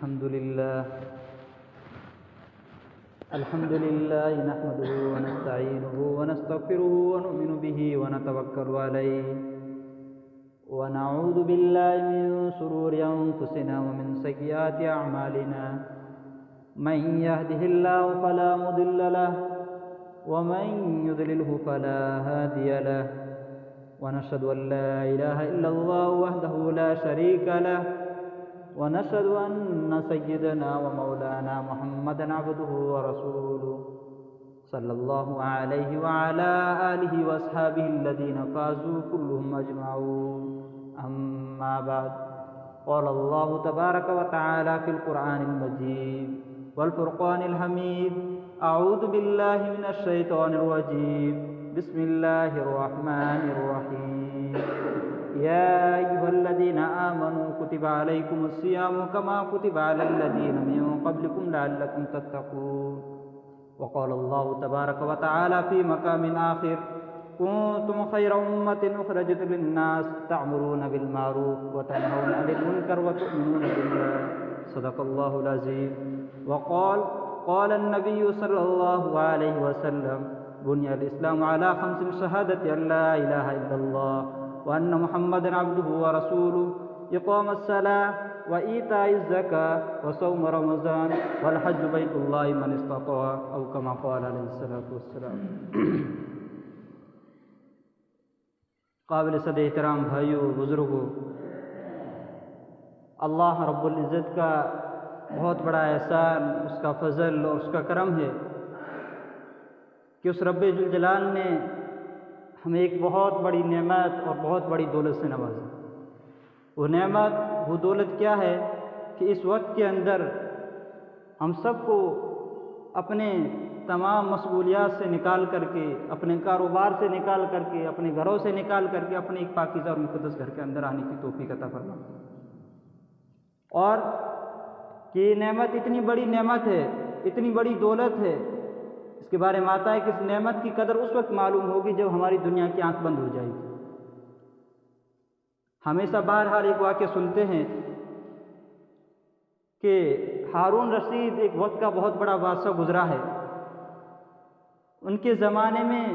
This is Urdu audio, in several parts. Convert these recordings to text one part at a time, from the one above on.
الحمد لله نحمده ونستعينه ونستغفره ونؤمن به ونتوكل عليه ونعوذ بالله من شرور أنفسنا ومن سيئات أعمالنا من يهده الله فلا مضل له ومن يضلله فلا هادي له ونشهد أن لا إله إلا الله وحده لا شريك له ونشهد أن سيدنا ومولانا محمدا عبده ورسوله صلى الله عليه وعلى آله وأصحابه الذين فازوا كلهم أجمعون أما بعد قال الله تبارك وتعالى في القرآن المجيد والفرقان الحميد أعوذ بالله من الشيطان الرجيم بسم الله الرحمن الرحيم يا أيها الذين آمنوا كتب عليكم الصيام كما كتب على الذين من قبلكم لعلكم تتقون وقال الله تبارك وتعالى في مقام آخر كنتم خير أمة أخرجت للناس تأمرون بالمعروف وتنهون عن المنكر وتؤمنون بالله صدق الله العظيم قال النبي صلى الله عليه وسلم بني الإسلام على 5 شهادة أن لا إله إلا الله وأن محمدا عبده ورسوله إقام الصلاة وإيتاء الزكاة وصوم رمضان والحج بيت الله من استطاع أو كما قال عليه الصلاة والسلام. قابل صد احترام بھائیوں بزرگوں، اللہ رب العزت کا بہت بڑا احسان، اس کا فضل اور اس کا کرم ہے کہ اس رب ذوالجلال نے ہمیں ایک بہت بڑی نعمت اور بہت بڑی دولت سے نوازا. وہ نعمت، وہ دولت کیا ہے کہ اس وقت کے اندر ہم سب کو اپنے تمام مشغولیات سے نکال کر کے، اپنے کاروبار سے نکال کر کے، اپنے گھروں سے نکال کر کے اپنے ایک پاکیزہ اور مقدس گھر کے اندر آنے کی توفیق عطا فرما. اور کہ یہ نعمت اتنی بڑی نعمت ہے، اتنی بڑی دولت ہے، اس کے بارے میں آتا ہے کہ اس نعمت کی قدر اس وقت معلوم ہوگی جب ہماری دنیا کی آنکھ بند ہو جائے گی. ہمیشہ بہرحال ایک واقعہ سنتے ہیں کہ ہارون رشید ایک وقت کا بہت بڑا بادشاہ گزرا ہے. ان کے زمانے میں،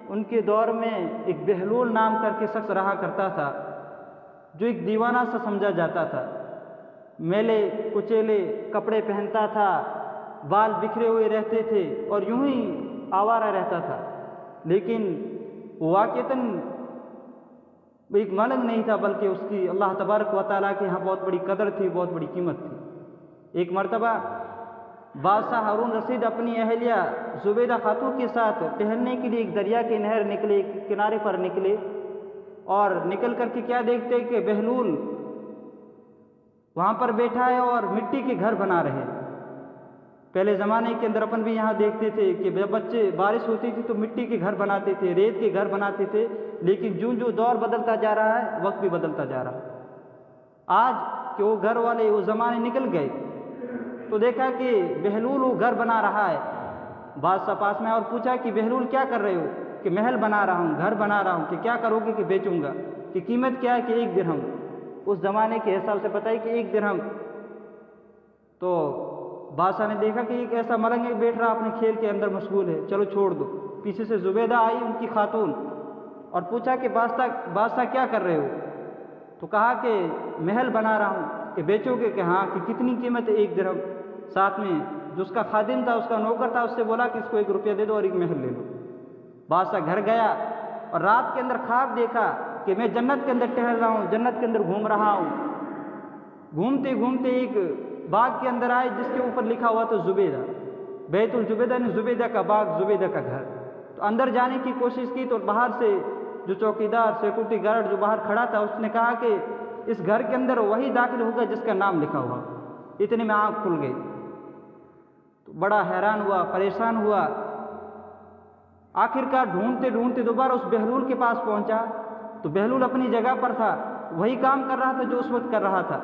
ان کے دور میں ایک بہلول نام کر کے شخص رہا کرتا تھا، جو ایک دیوانہ سا سمجھا جاتا تھا. میلے کچیلے کپڑے پہنتا تھا، بال بکھرے ہوئے رہتے تھے اور یوں ہی آوارہ رہتا تھا. لیکن واقعتاً ایک ملنگ نہیں تھا، بلکہ اس کی اللہ تبارک و تعالیٰ کے یہاں بہت بڑی قدر تھی، بہت بڑی قیمت تھی. ایک مرتبہ بادشاہ ہارون رشید اپنی اہلیہ زبیدہ خاتون کے ساتھ ٹہلنے کے لیے ایک دریا کے نہر نکلے، ایک کنارے پر نکلے، اور نکل کر کے کیا دیکھتے کہ بہلول وہاں پر بیٹھا ہے اور مٹی کے گھر بنا رہے ہیں. پہلے زمانے کے اندر اپن بھی یہاں دیکھتے تھے کہ جب بچے بارش ہوتی تھی تو مٹی کے گھر بناتے تھے، ریت کے گھر بناتے تھے. لیکن جو دور بدلتا جا رہا ہے، وقت بھی بدلتا جا رہا ہے. آج کہ وہ گھر والے وہ زمانے نکل گئے تو دیکھا کہ بہلول وہ گھر بنا رہا ہے. بادشاہ پاس میں اور پوچھا کہ بہلول کیا کر رہے ہو؟ کہ محل بنا رہا ہوں، گھر بنا رہا ہوں. کہ کیا کرو گے؟ کہ بیچوں گا. کہ قیمت کیا ہے؟ کہ 1 درہم. اس زمانے کے حساب سے پتہ ہے کہ 1 درہم. تو بادشاہ نے دیکھا کہ ایک ایسا ملنگ ہے بیٹھ رہا اپنے کھیل کے اندر مشغول ہے، چلو چھوڑ دو. پیچھے سے زبیدہ آئی، ان کی خاتون، اور پوچھا کہ بادشاہ کیا کر رہے ہو؟ تو کہا کہ محل بنا رہا ہوں. کہ بیچو گے؟ کہ ہاں. کہ کتنی قیمت ہے؟ 1 درہم. ساتھ میں جو اس کا خادم تھا، اس کا نوکر تھا، اس سے بولا کہ اس کو 1 روپیہ دے دو اور 1 محل لے لو. بادشاہ گھر گیا اور رات کے اندر خواب دیکھا کہ میں جنت کے اندر ٹہل رہا ہوں، جنت کے اندر گھوم رہا ہوں. گھومتے گھومتے ایک باغ کے اندر آئے جس کے اوپر لکھا ہوا تو زبیدہ، بیت الزبیدہ نے زبیدہ کا باغ، زبیدہ کا گھر. تو اندر جانے کی کوشش کی تو باہر سے جو چوکیدار سیکورٹی گارڈ جو باہر کھڑا تھا، اس نے کہا کہ اس گھر کے اندر وہی داخل ہوگا جس کا نام لکھا ہوا. اتنے میں آنکھ کھل گئی تو بڑا حیران ہوا، پریشان ہوا. آخرکار ڈھونڈتے ڈھونڈتے دوبارہ اس بہلول کے پاس پہنچا تو بہلول اپنی جگہ پر تھا، وہی کام کر رہا تھا جو اس وقت کر رہا تھا.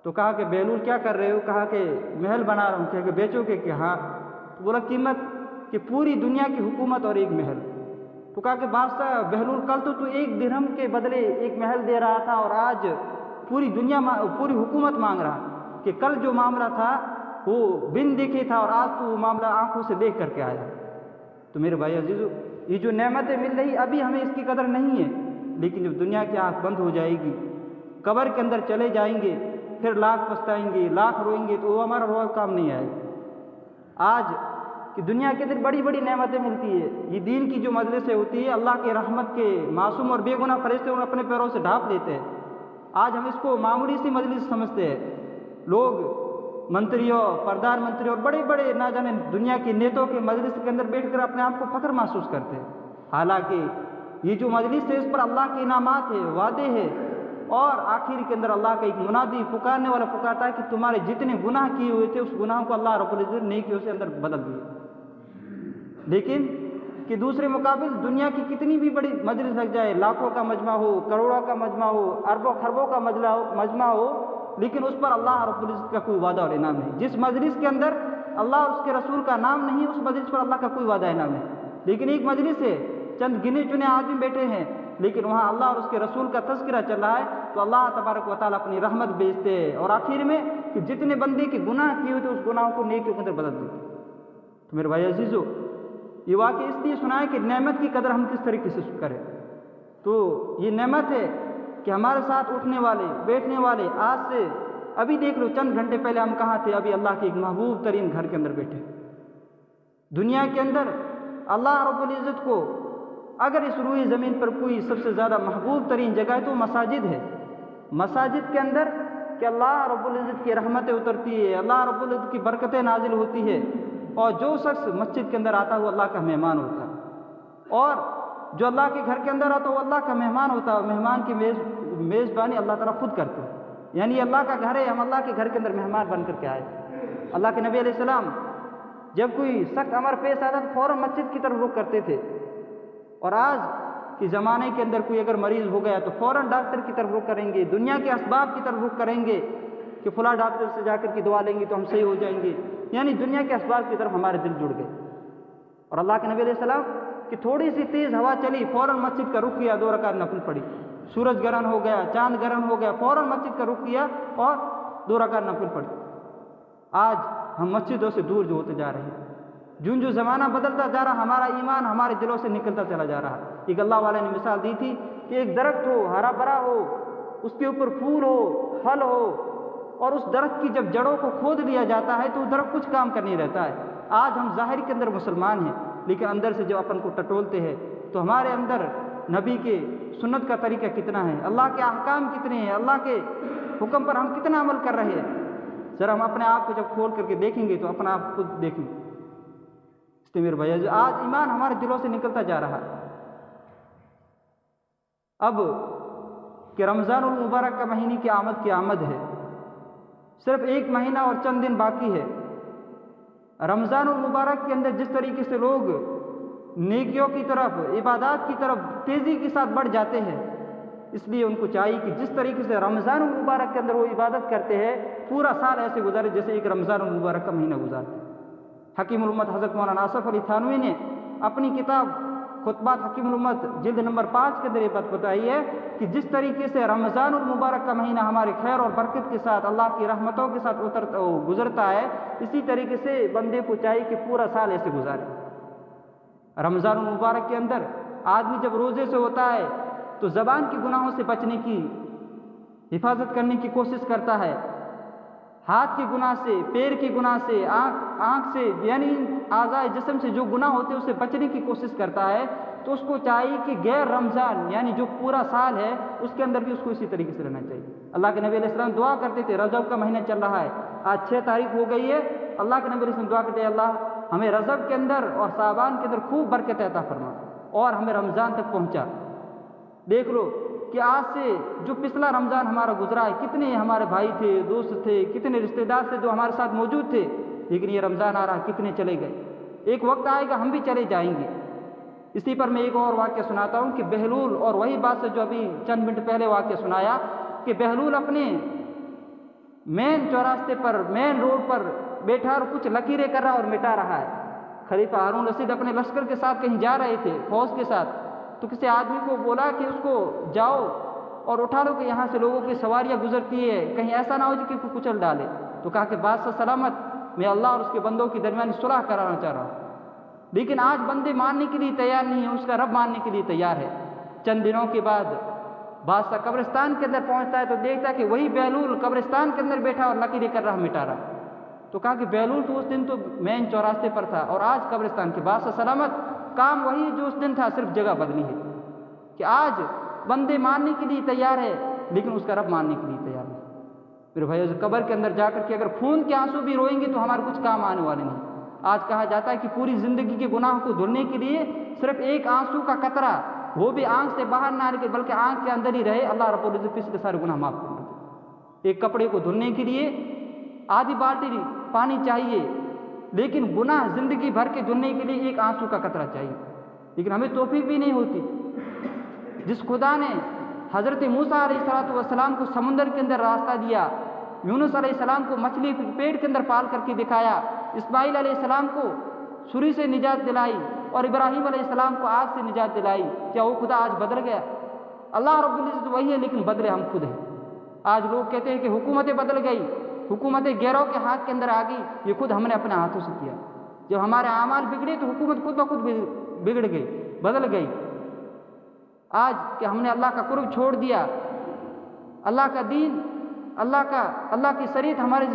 تو کہا کہ بہلول کیا کر رہے ہو؟ کہا کہ محل بنا رہا ہوں. کہ بیچو گے؟ کہ ہاں. تو بولا قیمت؟ کہ پوری دنیا کی حکومت اور 1 محل. تو کہا کہ بادشاہ بہلول کل تو 1 درہم کے بدلے 1 محل دے رہا تھا اور آج پوری دنیا پوری حکومت مانگ رہا. کہ کل جو معاملہ تھا وہ بن دیکھے تھا اور آج تو وہ معاملہ آنکھوں سے دیکھ کر کے آیا۔ تو میرے بھائی عزیزو، یہ جو نعمتیں مل رہی ابھی ہمیں اس کی قدر نہیں ہے، لیکن جب دنیا کی آنکھ بند ہو جائے گی، قبر کے اندر چلے جائیں گے، پھر لاکھ پچھتائیں گے، لاکھ روئیں گے، تو وہ ہمارا رویا کام نہیں آئے گا۔ آج کہ دنیا کے اندر بڑی بڑی نعمتیں ملتی ہے، یہ دین کی جو مجلسیں ہوتی ہے، اللہ کے رحمت کے معصوم اور بے گناہ فرشتے انہیں اپنے پیروں سے ڈھانپ لیتے ہیں۔ آج ہم اس کو معمولی سی مجلس سمجھتے ہیں۔ لوگ منتریوں، پردھان منتری اور بڑے بڑے نہ جانے دنیا کی نیتوں کے مجلس کے اندر بیٹھ کر اپنے آپ کو فخر محسوس کرتے ہیں، حالانکہ یہ جو مجلس ہے اس پر اللہ کے انعامات ہے، وعدے ہیں، اور آخر کے اندر اللہ کا ایک منادی پکارنے والا پکارتا ہے کہ تمہارے جتنے گناہ کیے ہوئے تھے اس گناہوں کو اللہ رب العزت نیکیوں سے اندر بدل دیے۔ لیکن کہ دوسرے مقابل دنیا کی کتنی بھی بڑی مجلس لگ جائے، لاکھوں کا مجمع ہو، کروڑوں کا مجمع ہو، اربوں خربوں کا مجمع ہو، لیکن اس پر اللہ رب العزت کا کوئی وعدہ اور انعام نہیں۔ جس مجلس کے اندر اللہ اور اس کے رسول کا نام نہیں، اس مجلس پر اللہ کا کوئی وعدہ انعام نہیں۔ لیکن ایک مجلس ہے، چند گنے چنے آدمی بیٹھے ہیں، لیکن وہاں اللہ اور اس کے رسول کا تذکرہ چل رہا ہے، تو اللہ تبارک و تعالیٰ اپنی رحمت بھیجتے ہیں، اور آخر میں کہ جتنے بندے کے گناہ کیے ہوئے تھے اس گناہوں کو نیکیوں کے اندر بدل دیتے۔ تو میرے بھائی عزیزو، یہ واقعہ اس لیے سنا ہے کہ نعمت کی قدر ہم کس طریقے سے کریں۔ تو یہ نعمت ہے کہ ہمارے ساتھ اٹھنے والے، بیٹھنے والے، آج سے ابھی دیکھ لو چند گھنٹے پہلے ہم کہاں تھے، ابھی اللہ کے ایک محبوب ترین گھر کے اندر بیٹھے۔ دنیا کے اندر اللہ رب العزت کو اگر اس روئے زمین پر کوئی سب سے زیادہ محبوب ترین جگہ ہے تو مساجد ہے۔ مساجد کے اندر کہ اللہ رب العزت کی رحمتیں اترتی ہے، اللہ رب العزت کی برکتیں نازل ہوتی ہے، اور جو شخص مسجد کے اندر آتا ہے وہ اللہ کا مہمان ہوتا ہے، اور جو اللہ کے گھر کے اندر آتا ہے وہ اللہ کا مہمان ہوتا ہے۔ مہمان کی میزبانی اللہ تعالیٰ خود کرتے ہیں، یعنی اللہ کا گھر ہے، ہم اللہ کے گھر کے اندر مہمان بن کر کے آئے۔ اللہ کے نبی علیہ السلام جب کوئی سخت امر پیش آتا تو فوراً مسجد کی طرف رخ کرتے تھے، اور آج کے زمانے کے اندر کوئی اگر مریض ہو گیا تو فوراً ڈاکٹر کی طرف رخ کریں گے، دنیا کے اسباب کی طرف رخ کریں گے کہ فلاں ڈاکٹر سے جا کر کے دعا لیں گے تو ہم صحیح ہو جائیں گے، یعنی دنیا کے اسباب کی طرف ہمارے دل جڑ گئے۔ اور اللہ کے نبی علیہ السلام کہ تھوڑی سی تیز ہوا چلی، فوراً مسجد کا رخ کیا، 2 رکعت نفل پڑھی، سورج گرہن ہو گیا، چاند گرہن ہو گیا، فوراً مسجد کا رخ کیا اور 2 رکعت نفل پڑھی۔ آج ہم مسجدوں سے دور جو ہوتے جا رہے ہیں، جو زمانہ بدلتا جا رہا، ہمارا ایمان ہمارے دلوں سے نکلتا چلا جا رہا۔ ایک اللہ والے نے مثال دی تھی کہ ایک درخت ہو، ہرا بھرا ہو، اس کے اوپر پھول ہو، پھل ہو، اور اس درخت کی جب جڑوں کو کھود لیا جاتا ہے تو وہ درخت کچھ کام کا نہیں رہتا ہے۔ آج ہم ظاہر کے اندر مسلمان ہیں، لیکن اندر سے جب اپن کو ٹٹولتے ہیں تو ہمارے اندر نبی کے سنت کا طریقہ کتنا ہے، اللہ کے احکام کتنے ہیں، اللہ کے حکم پر ہم کتنا عمل کر رہے ہیں، ذرا ہم اپنے آپ کو جب کھول کر کے دیکھیں گے تو اپنا آپ خود دیکھیں گے۔ اس لیے میرے بھائی آج ایمان ہمارے دلوں سے نکلتا جا رہا ہے۔ اب کہ رمضان المبارک کا مہینے کی آمد ہے، صرف 1 مہینہ اور چند دن باقی ہے۔ رمضان المبارک کے اندر جس طریقے سے لوگ نیکیوں کی طرف، عبادات کی طرف تیزی کے ساتھ بڑھ جاتے ہیں، اس لیے ان کو چاہیے کہ جس طریقے سے رمضان المبارک کے اندر وہ عبادت کرتے ہیں، پورا سال ایسے گزارے جیسے ایک رمضان المبارک کا مہینہ گزارتے ہیں۔ حکیم الامت حضرت مولانا آصف علی تھانوی نے اپنی کتاب خطبات حکیم الامت جلد نمبر 5 کے اندر یہ بات بتائی ہے کہ جس طریقے سے رمضان المبارک کا مہینہ ہمارے خیر اور برکت کے ساتھ، اللہ کی رحمتوں کے ساتھ گزرتا ہے، اسی طریقے سے بندے کو چاہیے کہ پورا سال ایسے گزارے۔ رمضان المبارک کے اندر آدمی جب روزے سے ہوتا ہے تو زبان کے گناہوں سے بچنے کی حفاظت کرنے کی کوشش کرتا ہے، ہاتھ کے گناہ سے، پیر کے گناہ سے، آنکھ سے، یعنی اعضائے جسم سے جو گناہ ہوتے ہیں اس سے بچنے کی کوشش کرتا ہے۔ تو اس کو چاہیے کہ غیر رمضان یعنی جو پورا سال ہے اس کے اندر بھی اس کو اسی طریقے سے رہنا چاہیے۔ اللہ کے نبی علیہ السلام دعا کرتے تھے، رجب کا مہینہ چل رہا ہے، آج 6 تاریخ ہو گئی ہے، اللہ کے نبی علیہ السلام دعا کرتے ہیں اللہ ہمیں رجب کے اندر اور شعبان کے اندر خوب برکت عطا فرما اور ہمیں رمضان تک پہنچا۔ دیکھ لو کہ آج سے جو پچھلا رمضان ہمارا گزرا ہے، کتنے ہمارے بھائی تھے، دوست تھے، کتنے رشتہ دار تھے جو ہمارے ساتھ موجود تھے، لیکن یہ رمضان آ رہا، کتنے چلے گئے۔ ایک وقت آئے گا ہم بھی چلے جائیں گے۔ اسی پر میں ایک اور واقعہ سناتا ہوں کہ بہلول، اور وہی بات سے جو ابھی چند منٹ پہلے واقعہ سنایا کہ بہلول اپنے مین چوراستے پر، مین روڈ پر بیٹھا اور کچھ لکیریں کر رہا اور مٹا رہا ہے۔ خلیفہ ہارون رشید اپنے لشکر کے ساتھ کہیں جا رہے تھے، فوج کے ساتھ، تو کسی آدمی کو بولا کہ اس کو جاؤ اور اٹھا لو کہ یہاں سے لوگوں کی سواریاں گزرتی ہے، کہیں ایسا نہ ہو کہ کوئی کچل ڈالے۔ تو کہا کہ بادشاہ سلامت، میں اللہ اور اس کے بندوں کے درمیان صلح کرانا چاہ رہا ہوں، لیکن آج بندے ماننے کے لیے تیار نہیں ہیں، اس کا رب ماننے کے لیے تیار ہے۔ چند دنوں کے بعد بادشاہ قبرستان کے اندر پہنچتا ہے تو دیکھتا ہے کہ وہی بہلول قبرستان کے اندر بیٹھا اور لکیریں کر رہا مٹا رہا۔ تو کہا کہ بہلول تو اس دن تو مین چوراستے پر تھا اور آج قبرستان کے۔ بادشاہ سلامت، کام وہی جو اس دن تھا، صرف جگہ بدلی ہے، کہ آج بندے ماننے کے لیے تیار ہے لیکن اس کا رب ماننے کے لیے تیار نہیں۔ پھر بھائی قبر کے اندر جا کر کے اگر خون کے آنسو بھی روئیں گے تو ہمارے کچھ کام آنے والے نہیں۔ آج کہا جاتا ہے کہ پوری زندگی کے گناہ کو دھلنے کے لیے صرف ایک آنسو کا قطرہ، وہ بھی آنکھ سے باہر نہ نکلے بلکہ آنکھ کے اندر ہی رہے، اللہ رب العزت پچھلے سارے گناہ معاف کر دے۔ ایک کپڑے کو دھلنے کے لیے آدھی بالٹی پانی چاہیے، لیکن گناہ زندگی بھر کے دھلنے کے لیے ایک آنسو کا قطرہ چاہیے، لیکن ہمیں توفیق بھی نہیں ہوتی۔ جس خدا نے حضرت موسیٰ علیہ السلام کو سمندر کے اندر راستہ دیا، یونس علیہ السلام کو مچھلی پیٹ کے اندر پال کر کے دکھایا، اسماعیل علیہ السلام کو چھری سے نجات دلائی اور ابراہیم علیہ السلام کو آگ سے نجات دلائی، کیا وہ خدا آج بدل گیا؟ اللہ رب العزت وہی ہے لیکن بدلے ہم خود ہیں۔ آج لوگ کہتے ہیں کہ حکومتیں بدل گئی، حکومتیں غیروں کے ہاتھ کے اندر آ گئی، یہ خود ہم نے اپنے ہاتھوں سے کیا۔ جب ہمارے اعمال بگڑے تو حکومت خود بخود بگڑ گئی، بدل گئی۔ آج کہ ہم نے اللہ کا قرب چھوڑ دیا، اللہ کا دین، اللہ کی شریعت ہماری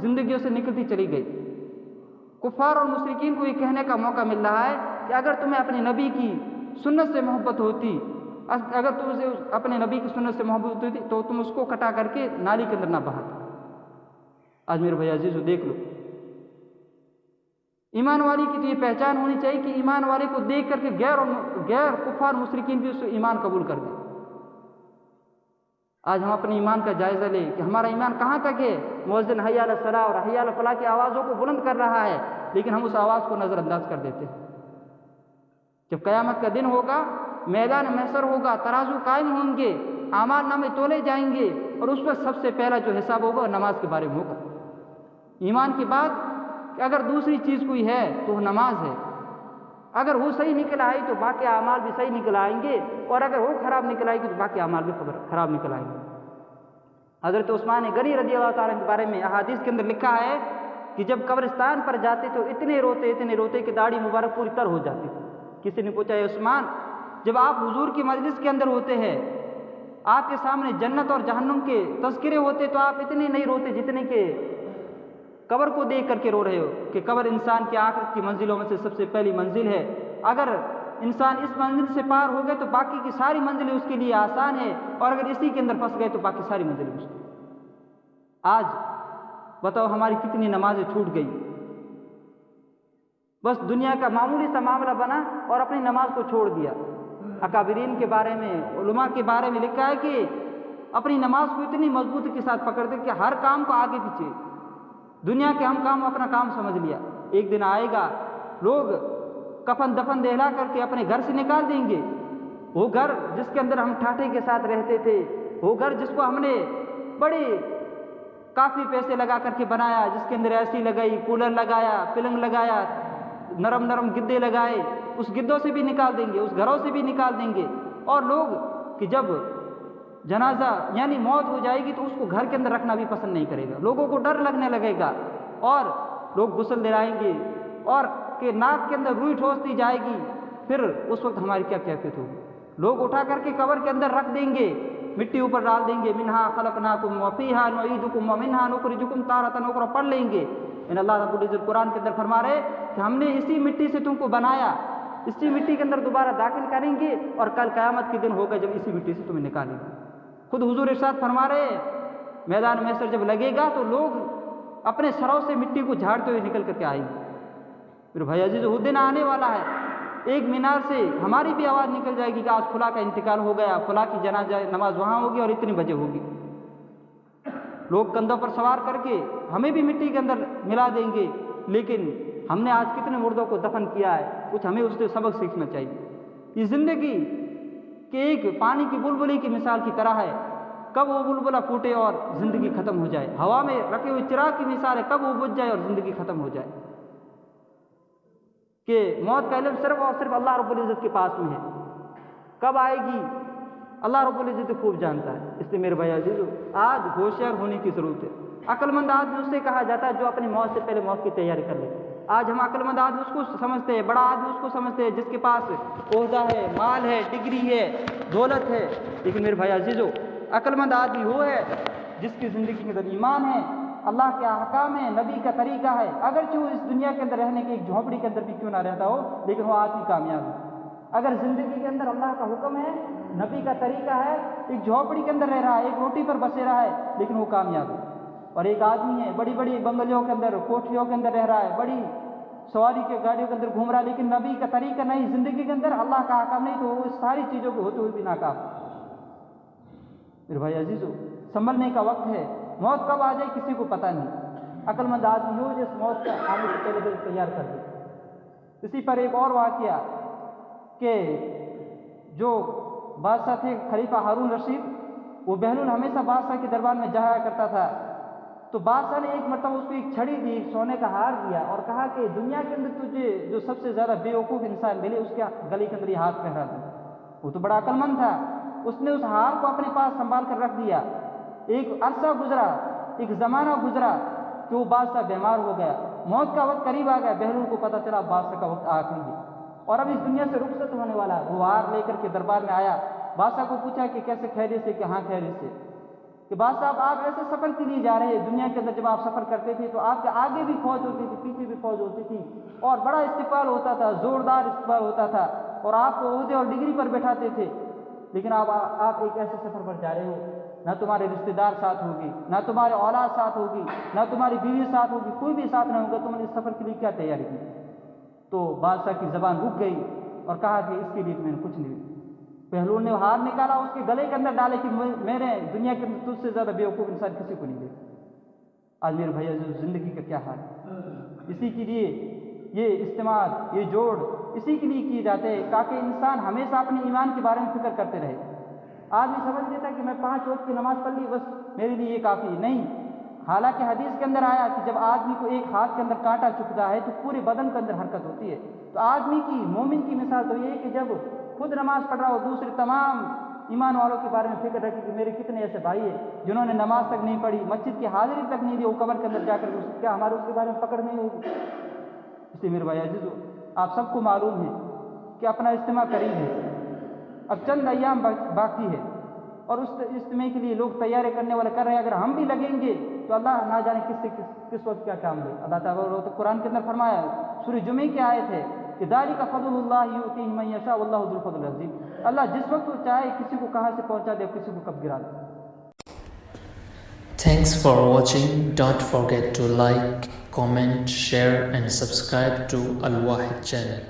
زندگیوں سے نکلتی چلی گئی۔ کفار اور مشرکین کو یہ کہنے کا موقع مل رہا ہے کہ اگر تمہیں اپنے نبی کی سنت سے محبت ہوتی، اگر تم سے اپنے نبی کی سنت سے محبت ہوتی تو تم اس کو کٹا کر کے نالی کے اندر نہ بہاتے۔ آج میرے بھائی عزیزو دیکھ لو، ایمان والی کی تو یہ پہچان ہونی چاہیے کہ ایمان والے کو دیکھ کر کے غیر کفار مشرکین بھی اس سے ایمان قبول کر دیں۔ آج ہم اپنے ایمان کا جائزہ لیں کہ ہمارا ایمان کہاں تک ہے۔ مؤذن حی علی الصلاۃ اور حی علی الفلاح کی آوازوں کو بلند کر رہا ہے لیکن ہم اس آواز کو نظر انداز کر دیتے ہیں۔ جب قیامت کا دن ہوگا، میدان محشر ہوگا، ترازو قائم ہوں گے، اعمال نامے تولے جائیں گے اور اس پر سب سے پہلا جو حساب ہوگا نماز کے بارے میں ہوگا۔ ایمان کی بات کہ اگر دوسری چیز کوئی ہے تو وہ نماز ہے، اگر وہ صحیح نکل آئی تو باقی اعمال بھی صحیح نکل آئیں گے، اور اگر وہ خراب نکل آئے گی تو باقی اعمال بھی خراب نکل آئیں گے۔ حضرت عثمان غنی رضی اللہ تعالیٰ کے بارے میں احادیث کے اندر لکھا ہے کہ جب قبرستان پر جاتے تو اتنے روتے کہ داڑھی مبارک پوری تر ہو جاتی تھی۔ کسی نے پوچھا، اے عثمان، جب آپ حضور کی مجلس کے اندر ہوتے ہیں، آپ کے سامنے جنت اور جہنم کے تذکرے ہوتے تو آپ اتنے نہیں روتے جتنے کہ قبر کو دیکھ کر کے رو رہے ہو، کہ قبر انسان کی آخرت کی منزلوں میں سے سب سے پہلی منزل ہے۔ اگر انسان اس منزل سے پار ہو گئے تو باقی کی ساری منزلیں اس کے لیے آسان ہے، اور اگر اسی کے اندر پھنس گئے تو باقی ساری منزلیں مشکل۔ آج بتاؤ ہماری کتنی نمازیں چھوٹ گئی، بس دنیا کا معمولی سا معاملہ بنا اور اپنی نماز کو چھوڑ دیا۔ اکابرین کے بارے میں، علماء کے بارے میں لکھا ہے کہ اپنی نماز کو اتنی مضبوطی کے ساتھ پکڑتے کہ ہر کام کو آگے پیچھے، دنیا کے ہم کام اپنا کام سمجھ لیا۔ ایک دن آئے گا لوگ کفن دفن دہلا کر کے اپنے گھر سے نکال دیں گے، وہ گھر جس کے اندر ہم ٹھاٹھے کے ساتھ رہتے تھے، وہ گھر جس کو ہم نے بڑے کافی پیسے لگا کر کے بنایا، جس کے اندر اے سی لگائی، کولر لگایا، پلنگ لگایا، نرم نرم گدے لگائے، اس گدوں سے بھی نکال دیں گے، اس گھروں سے بھی نکال دیں گے۔ اور لوگ کہ جب جنازہ یعنی موت ہو جائے گی تو اس کو گھر کے اندر رکھنا بھی پسند نہیں کرے گا، لوگوں کو ڈر لگنے لگے گا، اور لوگ غسل دلائیں گے اور کہ ناک کے اندر روئی ٹھوس دی جائے گی۔ پھر اس وقت ہماری کیا کیفیت ہوگی؟ لوگ اٹھا کر کے قبر کے اندر رکھ دیں گے، مٹی اوپر ڈال دیں گے، منہا خلقناکم وفیہا نعیدکم ومنہا نخرجکم تارۃ اخری، پڑھ لیں گے۔ ان اللہ رب العزت قرآن کے اندر فرما رہے کہ ہم نے اسی مٹی سے تم کو بنایا، اسی مٹی کے اندر دوبارہ داخل کریں گے، اور کل قیامت کے دن ہوگا جب اسی مٹی سے تمہیں نکالیں گے۔ خود حضور ارشاد فرما رہے میدان محشر جب لگے گا تو لوگ اپنے سروں سے مٹی کو جھاڑتے ہوئے نکل کر کے آئیں گے۔ پھر بھائی عزیز، وہ دن آنے والا ہے، ایک مینار سے ہماری بھی آواز نکل جائے گی کہ آج فلاں کا انتقال ہو گیا، فلاں کی جنازہ نماز وہاں ہوگی اور اتنی بجے ہوگی۔ لوگ کندھوں پر سوار کر کے ہمیں بھی مٹی کے اندر ملا دیں گے، لیکن ہم نے آج کتنے مردوں کو دفن کیا ہے؟ کچھ ہمیں اس سے سبق سیکھنا چاہیے۔ یہ زندگی کہ ایک پانی کی بلبلی کی مثال کی طرح ہے، کب وہ بلبلہ پھوٹے اور زندگی ختم ہو جائے۔ ہوا میں رکھے ہوئے چراغ کی مثال ہے، کب وہ بجھ جائے اور زندگی ختم ہو جائے۔ کہ موت کا علم صرف اور صرف اللہ رب العزت کے پاس میں ہے، کب آئے گی اللہ رب العزت خوب جانتا ہے۔ اس لیے میرے بھائی عزیزو، آج ہوشیار ہونے کی ضرورت ہے۔ عقل مند آدمی اس سے کہا جاتا ہے جو اپنی موت سے پہلے موت کی تیاری کر لے. آج ہم عقل مند آدمی اس کو سمجھتے ہیں, بڑا آدمی اس کو سمجھتے ہیں جس کے پاس عہدہ ہے, مال ہے, ڈگری ہے, دولت ہے. لیکن میرے بھائی عزیزو, عقل مند آدمی وہ ہے جس کی زندگی کے اندر ایمان ہے, اللہ کے احکام ہے, نبی کا طریقہ ہے. اگرچہ وہ اس دنیا کے اندر رہنے کی ایک جھونپڑی کے اندر بھی کیوں نہ رہتا ہو, لیکن وہ آدمی کامیاب ہے. اگر زندگی کے اندر اللہ کا حکم ہے, نبی کا طریقہ ہے, ایک جھونپڑی کے اندر رہ رہا ہے, ایک روٹی پر بسے رہا ہے, لیکن وہ کامیاب ہے. اور ایک آدمی ہے بڑی بڑی بنگلیوں کے اندر, کوٹھیوں کے اندر رہ رہا ہے, بڑی سواری کے گاڑیوں کے اندر گھوم رہا ہے, لیکن نبی کا طریقہ نہیں, زندگی کے اندر اللہ کا احکام نہیں, تو وہ اس ساری چیزوں کے ہوتے ہوئے بھی ناکام. میرے بھائی عزیزو, سنبھلنے کا وقت ہے. موت کب آ جائے کسی کو پتہ نہیں. عقل مند آدمی ہو جس موت کا آنے سے پہلے دل تیار کر دے. اسی پر ایک اور واقعہ کہ جو بادشاہ تھے خلیفہ ہارون رشید, وہ بہلول ہمیشہ بادشاہ کے دربار میں جایا کرتا تھا. تو بادشاہ نے ایک مرتبہ اس کو ایک چھڑی دی, ایک سونے کا ہار دیا اور کہا کہ دنیا کے اندر تجھے جو سب سے زیادہ بے وقوف انسان ملے اس کے گلے کے اندر یہ ہاتھ پہنا دے. وہ تو بڑا عقل مند تھا, اس نے اس ہار کو اپنے پاس سنبھال کر رکھ دیا. ایک عرصہ گزرا, ایک زمانہ گزرا کہ وہ بادشاہ بیمار ہو گیا, موت کا وقت قریب آ گیا. بہلول کو پتہ چلا بادشاہ کا وقت آخری ہے اور اب اس دنیا سے رخصت ہونے والا ہے. وہ ہار لے کر کے دربار میں آیا, بادشاہ کو پوچھا کہ کیسے خیریت سے, کہ ہاں خیریت سے. کہ بادشاہ آپ ایسے سفر کے لیے جا رہے ہیں, دنیا کے اندر جب آپ سفر کرتے تھے تو آپ کے آگے بھی فوج ہوتی تھی, پیچھے بھی فوج ہوتی تھی, اور بڑا استقبال ہوتا تھا, زوردار استقبال ہوتا تھا, اور آپ کو عہدے اور ڈگری پر بٹھاتے تھے. لیکن آپ ایک ایسے سفر پر جا رہے ہو, نہ تمہارے رشتہ دار ساتھ ہوگی, نہ تمہارے اولاد ساتھ ہوگی, نہ تمہاری بیوی ساتھ ہوگی, کوئی بھی ساتھ نہیں ہوگا. تم نے اس سفر کے لیے کیا تیاری کی؟ تو بادشاہ کی زبان رک گئی اور کہا کہ اس کے لیے میں نے کچھ نہیں. بہلول نے ہار نکالا, اس کے گلے کے اندر ڈالے کہ میرے دنیا کے اندر تجھ سے زیادہ بیوقوف انسان کسی کو نہیں دیکھا. آج میرے بھائی زندگی کا کیا حال ہے. اسی کے لیے یہ اجتماع, یہ جوڑ اسی کے لیے کیے جاتے ہیں تاکہ انسان ہمیشہ اپنے ایمان کے بارے میں فکر کرتے رہے. آدمی سمجھ لیتا کہ میں 5 وقت کی نماز پڑھ لی بس میرے لیے یہ کافی نہیں. حالانکہ حدیث کے اندر آیا کہ جب آدمی کو ایک ہاتھ کے اندر کانٹا چبھتا ہے تو پورے بدن کے اندر حرکت ہوتی ہے. تو آدمی کی, مومن کی مثال تو یہ ہے کہ جب خود نماز پڑھ رہا ہو, دوسرے تمام ایمان والوں کے بارے میں فکر رکھے کہ میرے کتنے ایسے بھائی ہیں جنہوں نے نماز تک نہیں پڑھی, مسجد کی حاضری تک نہیں دی, وہ قبر کے اندر جا کر کیا ہمارے اس کے بارے میں پکڑ نہیں ہوگی؟ اس لیے میرے بھائی عزیزو, آپ سب کو معلوم ہے کہ اپنا اجتماع قریب ہے, اب چند ایام باقی ہے, اور اس اجتماع کے لیے لوگ تیاری کرنے والے کر رہے ہیں. اگر ہم بھی لگیں گے تو اللہ نہ جانے کس سے کس وقت کیا کام دے. اللہ تعالیٰ قرآن کے اندر فرمایا, سورہ جمعہ کی آیت ہے کہ ذالک فضل اللہ یؤتیہ من یشاء واللہ ذو الفضل العظیم. اللہ جس وقت وہ چاہے کسی کو کہاں سے پہنچا دے, کسی کو کب گرا دے. Thanks for watching. Don't forget to like, comment, share and subscribe to Al Wahid channel.